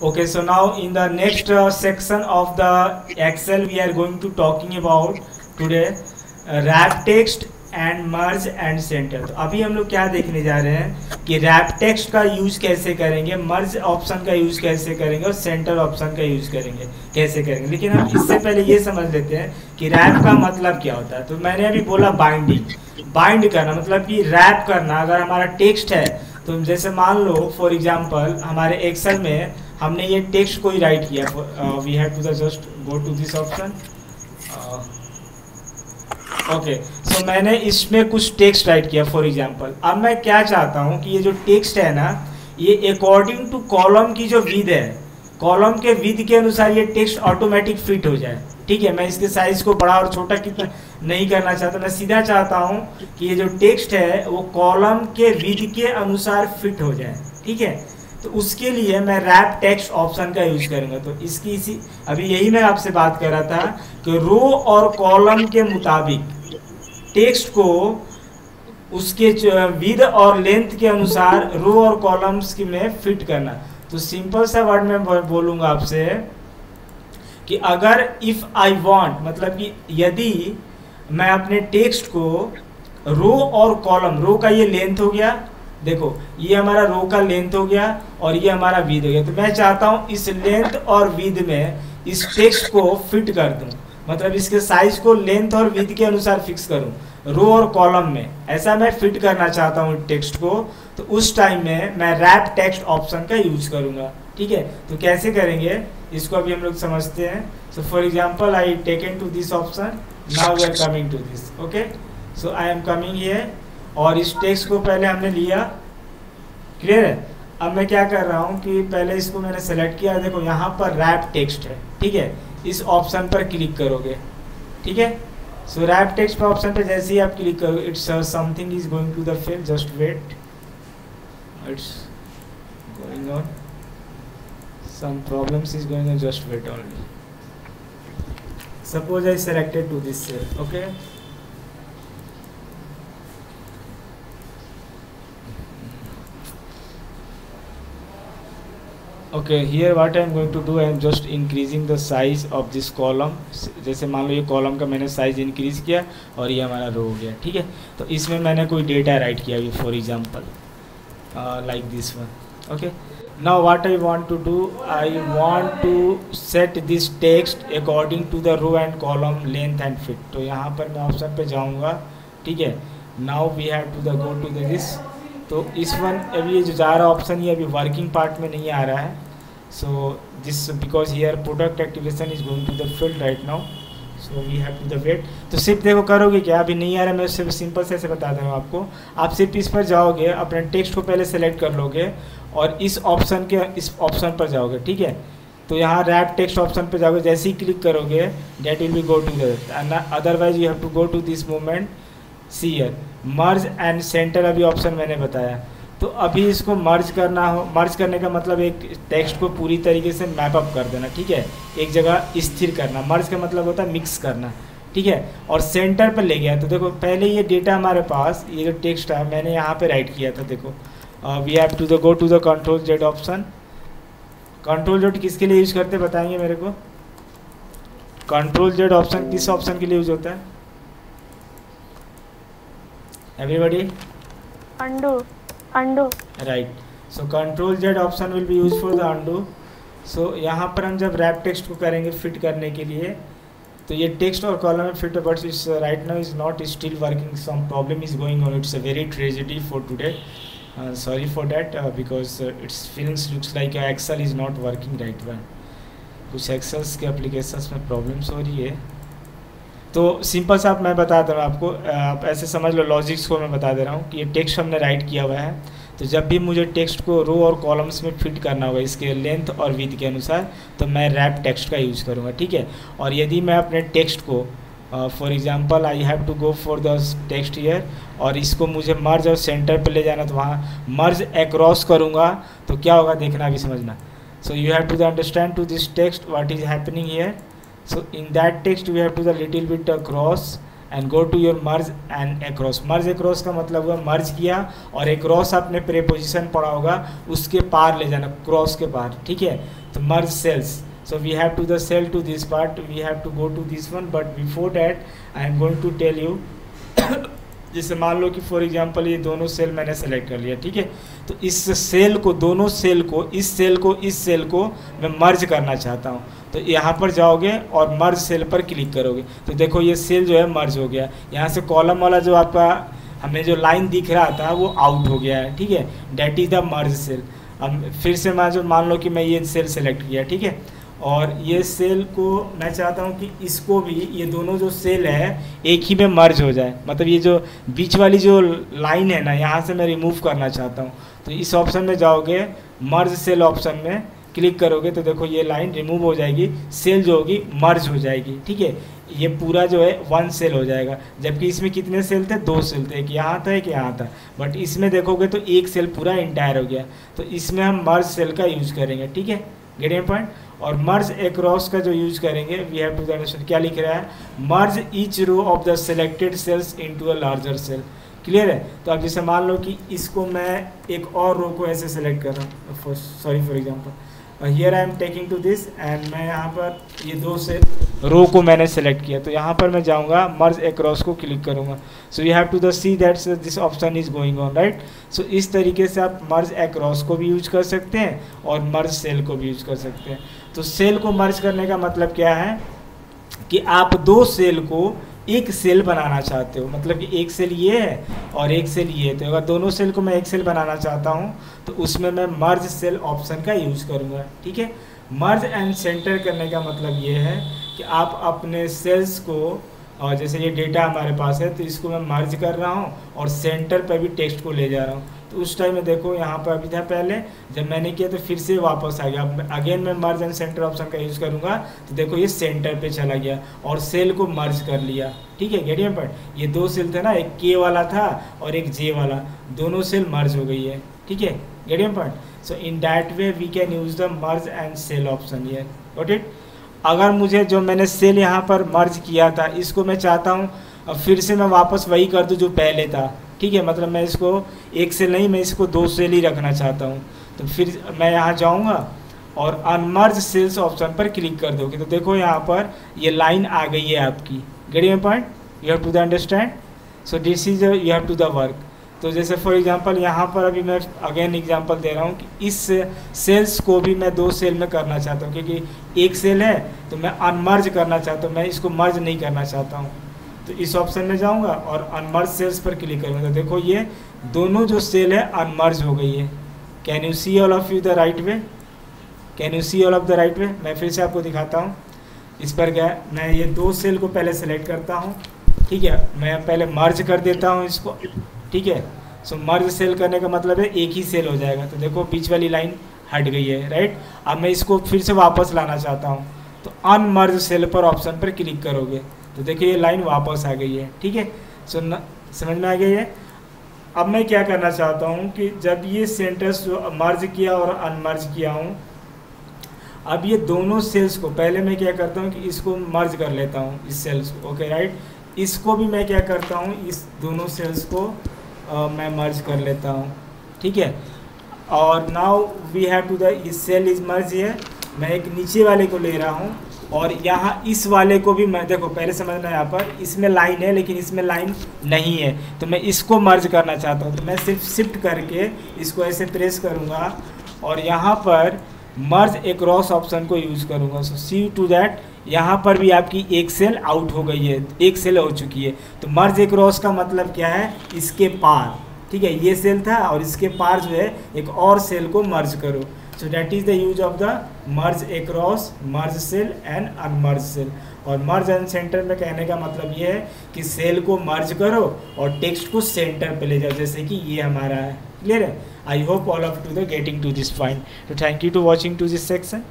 Okay, so now in the next section of the Excel, we are going to talking about today wrap text and merge and center. तो अभी हम लोग क्या देखने जा रहे हैं कि रैप टेक्स्ट का यूज कैसे करेंगे, मर्ज ऑप्शन का यूज कैसे करेंगे और सेंटर ऑप्शन का यूज करेंगे कैसे करेंगे। लेकिन हम इससे पहले ये समझ लेते हैं कि रैप का मतलब क्या होता है। तो मैंने अभी बोला बाइंडिंग, बाइंड करना मतलब कि रैप करना। अगर हमारा टेक्स्ट है तो जैसे मान लो फॉर एग्जांपल हमारे एक्सेल में हमने ये टेक्स्ट को ही राइट किया, we have to just go to this option. Okay, so मैंने इसमें कुछ टेक्स्ट राइट किया फॉर एग्जांपल। अब मैं क्या चाहता हूँ कि ये जो टेक्स्ट है ना, ये अकॉर्डिंग टू कॉलम की जो विड्थ है, कॉलम के विड्थ के अनुसार ये टेक्स्ट ऑटोमेटिक फिट हो जाए। ठीक है, मैं इसके साइज को बड़ा और छोटा कितना नहीं करना चाहता, मैं सीधा चाहता हूँ कि ये जो टेक्स्ट है वो कॉलम के विड्थ के अनुसार फिट हो जाए। ठीक है, तो उसके लिए मैं रैप टेक्स्ट ऑप्शन का यूज करूंगा। तो इसकी इसी अभी यही मैं आपसे बात कर रहा था कि रो और कॉलम के मुताबिक टेक्स्ट को उसके विड्थ और लेंथ के अनुसार रो और कॉलम्स में फिट करना। तो सिंपल सा वर्ड में बोलूंगा आपसे कि अगर इफ आई वांट, मतलब कि यदि मैं अपने टेक्स्ट को रो और कॉलम, रो का ये लेंथ हो गया, देखो ये हमारा रो का लेंथ हो गया और ये हमारा विड्थ हो गया, तो मैं चाहता हूँ इस लेंथ और विड्थ में इस टेक्स्ट को फिट कर दूं, मतलब इसके साइज को लेंथ और विड्थ के अनुसार फिक्स करूं रो और कॉलम में, ऐसा मैं फिट करना चाहता हूँ टेक्स्ट को। तो उस टाइम में मैं रैप टेक्स्ट ऑप्शन का यूज करूंगा। ठीक है, तो कैसे करेंगे इसको अभी हम लोग समझते हैं। So for example I taken to this option, now we are coming to this. Okay, so I am coming here और इस टेक्स्ट को पहले हमने लिया, क्लियर है। अब मैं क्या कर रहा हूँ कि पहले इसको मैंने सेलेक्ट किया, देखो यहाँ पर रैप टेक्स्ट है। ठीक है, इस ऑप्शन पर क्लिक करोगे। ठीक है, सो रैप टेक्स्ट पर ऑप्शन पे जैसे ही आप क्लिक करोगे, it's something is going to the fill, just wait, it's going on, some problems is going on, just wait only. Suppose I selected to this cell, okay, okay, here what I am going to do, I am just increasing the size of this column। जैसे मान लो ये column का मैंने size increase किया और ये हमारा रो हो गया। ठीक है, तो इसमें मैंने कोई डेटा राइट किया अभी for example like this one. Okay, now what I want to do, I want to set this text according to the row and column length and fit. तो यहाँ पर मैं ऑप्शन पे जाऊँगा। ठीक है, now we have to the go to the this. तो इस वन अभी ये जो जा रहा ऑप्शन ये अभी वर्किंग पार्ट में नहीं आ रहा है। So this because here product activation is going to the field right now, so we have to the wait. तो सिर्फ देखो करोगे क्या, अभी नहीं आ रहा है, मैं सिर्फ सिंपल से ऐसे बता दे रहा हूँ आपको। आप सिर्फ इस पर जाओगे, अपने टेक्स्ट को पहले सेलेक्ट कर लोगे और इस ऑप्शन पर जाओगे। ठीक है, तो यहाँ रैप टेक्स्ट ऑप्शन पर जाओगे, जैसे ही क्लिक करोगे that will be go to the, otherwise you have to go to this moment, see here merge and center अभी ऑप्शन मैंने बताया। तो अभी इसको मर्ज करना हो, मर्ज करने का मतलब एक टेक्स्ट को पूरी तरीके से मैप अप कर देना। ठीक है, एक जगह स्थिर करना, मर्ज का मतलब होता है मिक्स करना। ठीक है, और सेंटर पर ले गया। तो देखो पहले ये डेटा हमारे पास, ये जो टेक्स्ट है मैंने यहाँ पे राइट किया था। देखो we have to the go to the control Z option. Control Z किसके लिए यूज करते बताएंगे मेरे को? कंट्रोल जेड ऑप्शन किस ऑप्शन के लिए यूज होता है everybody? undo right, so control Z option will be use for the undo। So यहाँ पर हम जब रैप टेक्स्ट को करेंगे फिट करने के लिए, तो ये टेक्स्ट और कॉलम में fit, but it's right now is not still working, some problem is going on, it's a very tragedy for today, sorry for that, because it's feelings looks like Excel is not working right one, कुछ Excels के applications में problems हो रही है। तो simple सा मैं बता दे रहा हूँ आपको, आप ऐसे समझ लो, लॉजिक्स को मैं बता दे रहा हूँ कि ये टेक्स्ट हमने राइट किया हुआ है। तो जब भी मुझे टेक्स्ट को रो और कॉलम्स में फिट करना होगा इसके लेंथ और विड्थ के अनुसार, तो मैं रैप टेक्स्ट का यूज़ करूँगा। ठीक है, और यदि मैं अपने टेक्स्ट को for example I have to go for the text here और इसको मुझे मर्ज और सेंटर पे ले जाना, तो वहाँ मर्ज अक्रॉस करूँगा तो क्या होगा देखना, अभी समझना। So you have to understand to this text what is happening here. So in that text we have to the little bit across and go to your merge and across। merge across का मतलब हुआ मर्ज किया और across आपने preposition पढ़ा होगा, उसके पार ले जाना, क्रॉस के पार। ठीक है, तो merge cells, so we have to the cell to this part, we have to go to this one, but before that I am going to tell you जैसे मान लो कि फॉर एग्जांपल ये दोनों सेल मैंने सेलेक्ट कर लिया, ठीक है, तो इस सेल को, दोनों सेल को, इस सेल को मैं मर्ज करना चाहता हूँ, तो यहाँ पर जाओगे और मर्ज सेल पर क्लिक करोगे, तो देखो ये सेल जो है मर्ज हो गया। यहाँ से कॉलम वाला जो आपका हमें जो लाइन दिख रहा था वो आउट हो गया है, ठीक है, that is the merge cell. अब फिर से मान लो कि मैं ये सेल सेलेक्ट किया, ठीक है, और ये सेल को मैं चाहता हूँ कि इसको भी, ये दोनों जो सेल है एक ही में मर्ज हो जाए, मतलब ये जो बीच वाली जो लाइन है ना, यहाँ से मैं रिमूव करना चाहता हूँ, तो इस ऑप्शन में जाओगे, मर्ज सेल ऑप्शन में क्लिक करोगे, तो देखो ये लाइन रिमूव हो जाएगी, सेल जो होगी मर्ज हो जाएगी, ठीक है, ये पूरा जो है वन सेल हो जाएगा। जबकि इसमें कितने सेल थे, दो सेल थे, एक यहाँ था एक यहाँ था, बट इसमें देखोगे तो एक सेल पूरा इंटायर हो गया, तो इसमें हम मर्ज सेल का यूज करेंगे, ठीक है, गेटिंग पॉइंट। और मर्ज अक्रॉस का जो यूज करेंगे, वी हैव टू अंडरस्टैंड, क्या लिख रहा है, merge each row of the selected cells into a larger cell, clear है। तो अब जैसे मान लो कि इसको मैं एक और रो को ऐसे सेलेक्ट कर रहा हूँ, sorry for example here I am taking to this, and मैं यहाँ पर ये दो से रो को मैंने सेलेक्ट किया, तो यहाँ पर मैं जाऊँगा, मर्ज अक्रॉस को क्लिक करूँगा, so you have to the see that this option is going on, right. So इस तरीके से आप मर्ज अक्रॉस को भी यूज कर सकते हैं और मर्ज सेल को भी यूज कर सकते हैं। तो सेल को मर्ज करने का मतलब क्या है कि आप दो सेल को एक सेल बनाना चाहते हो, मतलब कि एक सेल ये है और एक सेल ये है, तो अगर दोनों सेल को मैं एक सेल बनाना चाहता हूँ तो उसमें मैं मर्ज सेल ऑप्शन का यूज करूँगा, ठीक है। मर्ज एंड सेंटर करने का मतलब ये है कि आप अपने सेल्स को, और जैसे ये डेटा हमारे पास है तो इसको मैं मर्ज कर रहा हूँ और सेंटर पर भी टेक्स्ट को ले जा रहा हूँ, तो उस टाइम में देखो यहाँ पर अभी था पहले, जब मैंने किया तो फिर से वापस आ गया। अब अगेन मैं मर्ज एंड सेंटर ऑप्शन का यूज़ करूँगा तो देखो ये सेंटर पे चला गया और सेल को मर्ज कर लिया, ठीक है, गेटिंग पॉइंट। ये दो सेल थे ना, एक के वाला था और एक जे वाला, दोनों सेल मर्ज हो गई है, ठीक है, getting point. So in that way we can use the merge and cell option here, got it. अगर मुझे जो मैंने सेल यहाँ पर मर्ज किया था इसको मैं चाहता हूँ अब फिर से मैं वापस वही कर दूँ जो पहले था, ठीक है, मतलब मैं इसको एक सेल नहीं, मैं इसको दो सेल ही रखना चाहता हूँ, तो फिर मैं यहाँ जाऊँगा और अनमर्ज सेल्स ऑप्शन पर क्लिक कर दोगे, तो देखो यहाँ पर ये लाइन आ गई है आपकी, getting point, you have to the understand. So this is you have to the work. तो जैसे फॉर एग्जांपल यहाँ पर अभी मैं अगेन एग्जांपल दे रहा हूँ कि इस सेल्स को भी मैं दो सेल में करना चाहता हूँ, क्योंकि एक सेल है तो मैं अनमर्ज करना चाहता हूँ, मैं इसको मर्ज नहीं करना चाहता हूँ, तो इस ऑप्शन में जाऊँगा और अनमर्ज सेल्स पर क्लिक करूँगा, तो देखो ये दोनों जो सेल है अनमर्ज हो गई है। Can you see all of you the right way, can you see all of the right way. मैं फिर से आपको दिखाता हूँ, इस पर क्या, मैं ये दो सेल को पहले सेलेक्ट करता हूँ, ठीक है, मैं पहले मर्ज कर देता हूँ इसको, ठीक है। सो मर्ज सेल करने का मतलब है एक ही सेल हो जाएगा, तो देखो बीच वाली लाइन हट गई है, राइट। अब मैं इसको फिर से वापस लाना चाहता हूँ, तो अनमर्ज सेल पर ऑप्शन पर क्लिक करोगे, तो देखिए ये लाइन वापस आ गई है, ठीक है। सो समझ में आ गई है। अब मैं क्या करना चाहता हूँ कि जब ये सेंटेंस जो मर्ज किया और अनमर्ज किया हूँ, अब ये दोनों सेल्स को पहले मैं क्या करता हूँ कि इसको मर्ज कर लेता हूँ, इस सेल्स को, ओके राइट। इसको भी मैं क्या करता हूँ, इस दोनों सेल्स को मैं मर्ज कर लेता हूँ, ठीक है। और now we have to the इस सेल इज मर्ज है, मैं एक नीचे वाले को ले रहा हूँ और यहाँ इस वाले को भी मैं, देखो पहले समझना, यहाँ पर इसमें लाइन है लेकिन इसमें लाइन नहीं है, तो मैं इसको मर्ज करना चाहता हूँ, तो मैं सिर्फ शिफ्ट करके इसको ऐसे प्रेस करूँगा और यहाँ पर मर्ज अक्रॉस ऑप्शन को यूज़ करूँगा। सो सी टू दैट यहाँ पर भी आपकी एक सेल आउट हो गई है, एक सेल हो चुकी है, तो मर्ज अक्रॉस का मतलब क्या है, इसके पार, ठीक है, ये सेल था और इसके पार जो है एक और सेल को मर्ज करो। So that is the use of the merge across, merge cell and unmerge cell. और मर्ज एंड सेंटर में कहने का मतलब ये है कि सेल को मर्ज करो और टेक्स्ट को सेंटर पे ले जाओ, जैसे कि ये हमारा है, क्लियर है। I hope all of to the getting to this point. तो thank you to watching to this section.